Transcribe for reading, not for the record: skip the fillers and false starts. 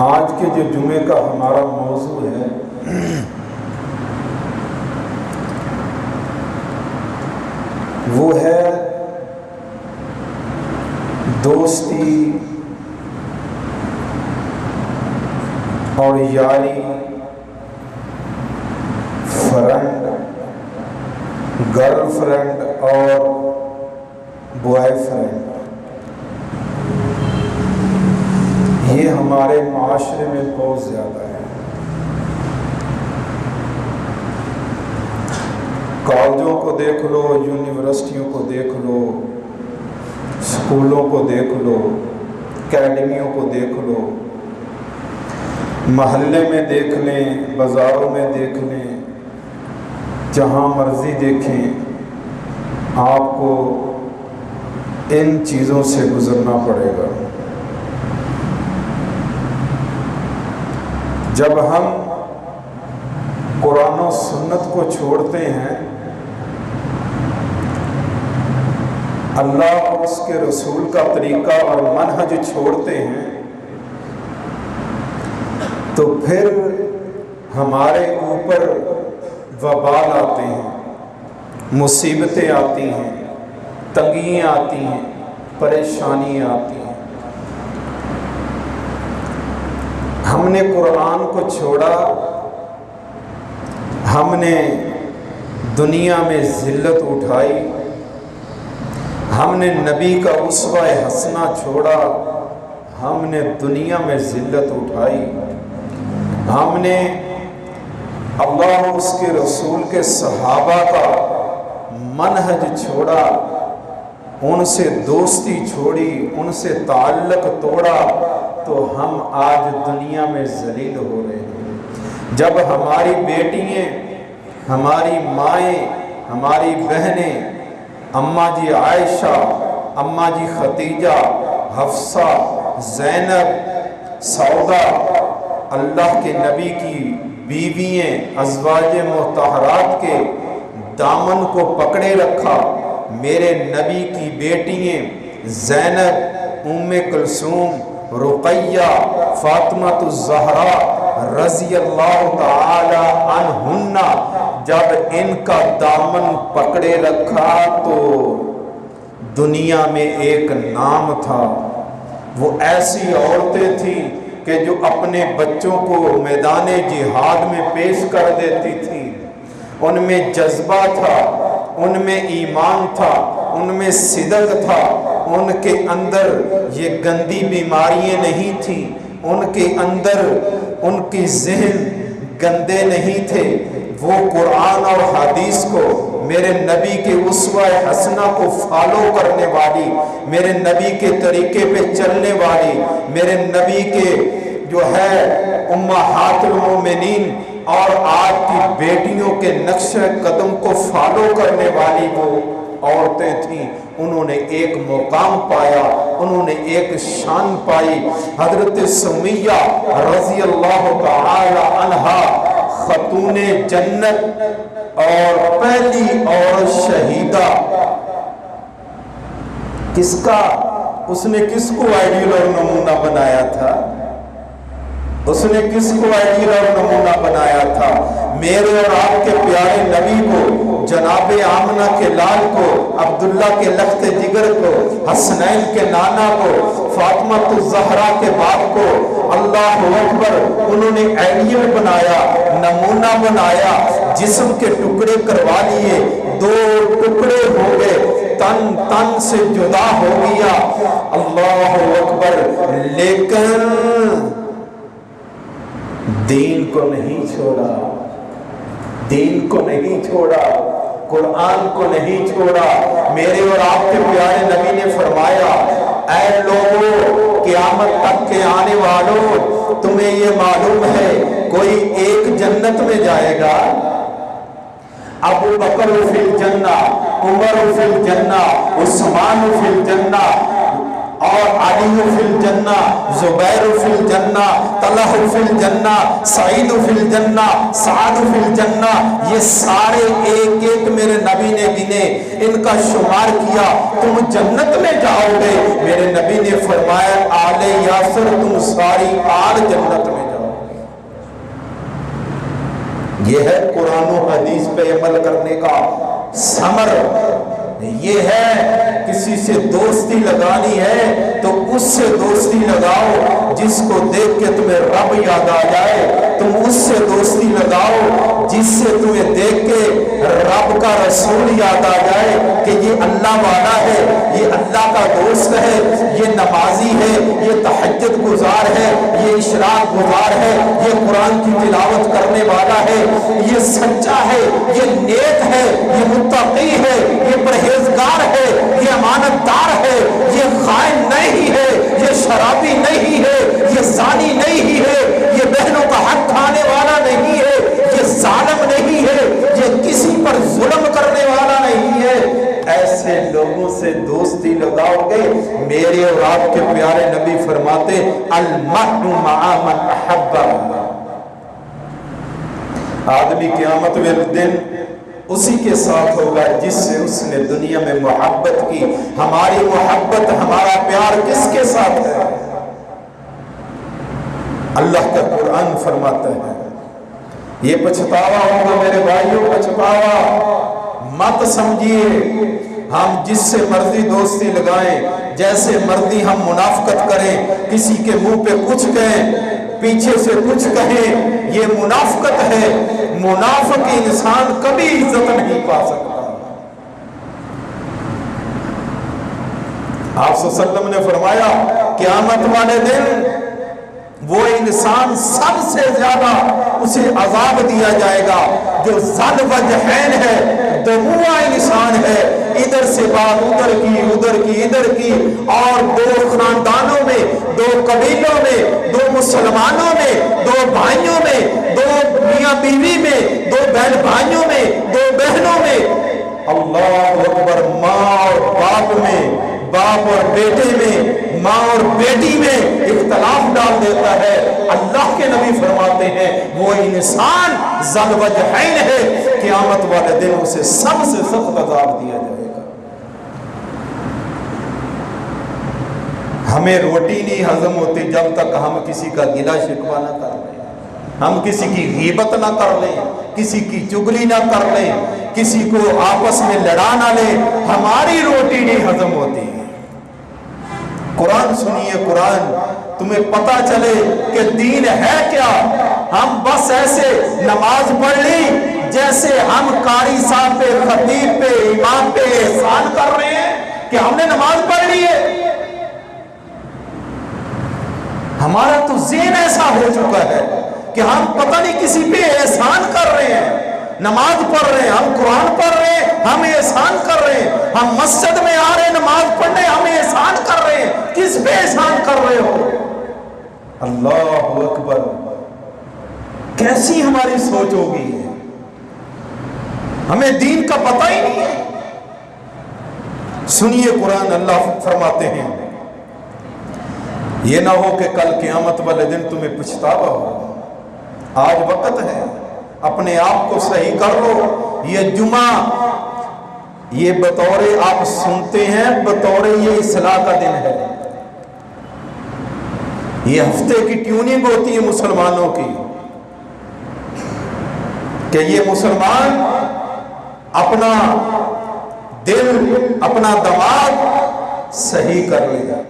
آج کے جو جمعے کا ہمارا موضوع ہے وہ ہے دوستی اور یاری، فرینڈ، گرل فرینڈ اور بوائے فرینڈ۔ یہ ہمارے معاشرے میں بہت زیادہ ہے۔ کالجوں کو دیکھ لو، یونیورسٹیوں کو دیکھ لو، اسکولوں کو دیکھ لو، اکیڈمیوں کو دیکھ لو، محلے میں دیکھ لیں، بازاروں میں دیکھ لیں، جہاں مرضی دیکھیں، آپ کو ان چیزوں سے گزرنا پڑے گا۔ جب ہم قرآن و سنت کو چھوڑتے ہیں، اللہ اور اس کے رسول کا طریقہ اور منہج چھوڑتے ہیں، تو پھر ہمارے اوپر وبال آتے ہیں، مصیبتیں آتی ہیں، تنگیاں آتی ہیں، پریشانیاں آتی ہیں۔ ہم نے قرآن کو چھوڑا، ہم نے دنیا میں ذلت اٹھائی، ہم نے نبی کا اسوہ حسنہ چھوڑا، ہم نے دنیا میں ذلت اٹھائی، ہم نے اللہ اور اس کے رسول کے صحابہ کا منہج چھوڑا، ان سے دوستی چھوڑی، ان سے تعلق توڑا، تو ہم آج دنیا میں ذلیل ہو رہے ہیں۔ جب ہماری بیٹیاں، ہماری مائیں، ہماری بہنیں، اماں جی عائشہ، اماں جی ختیجہ، حفصہ، زینب، سودا، اللہ کے نبی کی بیوییں، ازواج مطہرات کے دامن کو پکڑے رکھا، میرے نبی کی بیٹیاں زینب، ام کلثوم، رقیہ، فاطمہ الزہرا رضی اللہ تعالی عنہن، جب ان کا دامن پکڑے رکھا تو دنیا میں ایک نام تھا۔ وہ ایسی عورتیں تھیں کہ جو اپنے بچوں کو میدان جہاد میں پیش کر دیتی تھیں۔ ان میں جذبہ تھا، ان میں ایمان تھا، ان میں صدق تھا، ان کے اندر یہ گندی بیماریاں نہیں تھیں، ان کے اندر ان کی ذہن گندے نہیں تھے۔ وہ قرآن اور حدیث کو، میرے نبی کے اسوہ حسنہ کو فالو کرنے والی، میرے نبی کے طریقے پہ چلنے والی، میرے نبی کے جو ہے امہات المومنین اور آج کی بیٹیوں کے نقش قدم کو فالو کرنے والی وہ عورتیں تھیں۔ انہوں نے ایک مقام پایا، انہوں نے ایک شان پائی۔ حضرت سمیہ رضی اللہ تعالی عنہا خاتون جنت اور پہلی اور شہیدہ، کس کا، اس نے کس کو آئیڈیل اور نمونہ بنایا تھا؟ اس نے کس کو آئیڈیل اور نمونہ بنایا تھا؟ میرے اور آپ کے پیارے نبی کو، جناب آمنہ کے لال کو، عبداللہ کے لخت جگر کو، حسنین کے نانا کو، فاطمہ الزہرا کے باپ کو، اللہ اکبر، انہوں نے آئیڈیل بنایا، نمونہ بنایا، جسم کے ٹکڑے کروا لیے، دو ٹکڑے ہو گئے، تن تن سے جدا ہو گیا، اللہ اکبر، لیکن دین کو نہیں چھوڑا، دین کو نہیں چھوڑا، قرآن کو نہیں چھوڑا۔ میرے اور آپ کے پیارے نبی نے فرمایا، اے لوگوں، قیامت تک کے آنے والوں، تمہیں یہ معلوم ہے کوئی ایک جنت میں جائے گا؟ ابو بکر فی الجنہ، عمر فی الجنہ، عثمان فی الجنہ، اور علی فی الجنہ، زبیر فی الجنہ، طلحہ فی الجنہ، سعید فی الجنہ، سعد فی الجنہ، یہ سارے ایک ایک میرے نبی نے گنے، ان کا شمار کیا، تم جنت میں جاؤ گے۔ میرے نبی نے فرمایا آل یاسر تم ساری آل جنت میں جاؤ گے۔ یہ ہے قرآن و حدیث پہ عمل کرنے کا ثمر۔ یہ ہے کسی سے دوستی لگانی ہے تو اس سے دوستی لگاؤ جس کو دیکھ کے تمہیں رب یاد آ جائے، تم اس سے دوستی لگاؤ جس سے تمہیں دیکھ کے رب کا رسول یاد آ جائے کہ یہ اللہ والا ہے، یہ اللہ کا دوست ہے، یہ نمازی ہے، یہ تہجد گزار ہے، یہ اشراق گزار ہے، یہ قرآن کی تلاوت کرنے والا ہے، یہ سچا ہے، یہ نیک ہے، یہ متقی ہے، یہ پرہیزگار ہے، یہ امانت دار ہے، یہ خائن نہیں ہے، یہ شرابی نہیں ہے، یہ زانی نہیں ہے، یہ بہنوں کا حق کھانے والا نہیں ہے، یہ ظالم نہیں ہے، یہ کسی پر ظلم کرنے والا نہیں ہے۔ ایسے لوگوں سے دوستی لگاؤ گے، میرے اور آپ کے پیارے نبی فرماتے المرء مع من احب۔ آدمی قیامت والے دن اسی کے ساتھ ہوگا جس سے اس نے دنیا میں محبت کی۔ ہماری محبت، ہمارا پیار کس کے ساتھ ہے؟ اللہ کا قرآن فرماتا ہے یہ پچھتاوا ہوگا میرے بھائیوں، پچھتاوا مت سمجھیے ہم جس سے مرضی دوستی لگائیں، جیسے مرضی ہم منافقت کریں، کسی کے منہ پہ کچھ کہیں، پیچھے سے کچھ کہیں، یہ منافقت ہے۔ منافق انسان کبھی عزت نہیں پا سکتا۔ آپ صلی اللہ علیہ وسلم نے فرمایا قیامت والے دن وہ انسان سب سے زیادہ اسے عذاب دیا جائے گا جو ذل وجہین ہے، دموع انسان ہے، ادھر سے بات ادھر کی، ادھر کی ادھر کی، اور دو خاندانوں میں، دو قبیلوں میں، دو مسلمانوں میں، دو بھائیوں میں، دو میاں بیوی میں، دو بہن بھائیوں میں، دو بہنوں میں، اللہ اکبر، ماں اور باپ میں، باپ اور بیٹے میں، ماں اور بیٹی میں اختلاف ڈال دیتا ہے۔ اللہ کے نبی فرماتے ہیں وہ انسان ذل وجہین ہے، قیامت والے دن اسے سب سے سخت عذاب دیا جائے گا۔ ہمیں روٹی نہیں ہضم ہوتی جب تک ہم کسی کا گلہ شکوہ نہ کر لیں، ہم کسی کی غیبت نہ کر لیں، کسی کی چگلی نہ کر لیں، کسی کو آپس میں لڑا نہ لیں، ہماری روٹی نہیں ہضم ہوتی۔ قرآن سنیے، قرآن تمہیں پتا چلے کہ دین ہے کیا۔ ہم بس ایسے نماز پڑھ لی جیسے ہم قاری صاحب پہ، خطیب پہ، امام پہ احسان کر رہے ہیں کہ ہم نے نماز پڑھ لی ہے۔ ہمارا تو ذہن ایسا ہو چکا ہے کہ ہم پتہ نہیں کسی پہ احسان کر رہے ہیں۔ نماز پڑھ رہے ہیں، ہم قرآن پڑھ رہے ہیں، ہم احسان کر رہے ہیں، ہم مسجد میں آ رہے ہیں نماز پڑھنے، ہم احسان کر رہے ہیں۔ کس پہ احسان کر رہے ہو؟ اللہ اکبر، کیسی ہماری سوچ ہوگی؟ ہمیں دین کا پتہ ہی نہیں ہے۔ سنیے قرآن، اللہ فرماتے ہیں یہ نہ ہو کہ کل قیامت والے دن تمہیں پچھتاوا ہو۔ آج وقت ہے، اپنے آپ کو صحیح کر لو۔ یہ جمعہ، یہ بطور آپ سنتے ہیں، بطور یہ اصلاح کا دن ہے۔ یہ ہفتے کی ٹیوننگ ہوتی ہے مسلمانوں کی کہ یہ مسلمان اپنا دل، اپنا دماغ صحیح کر لے گا۔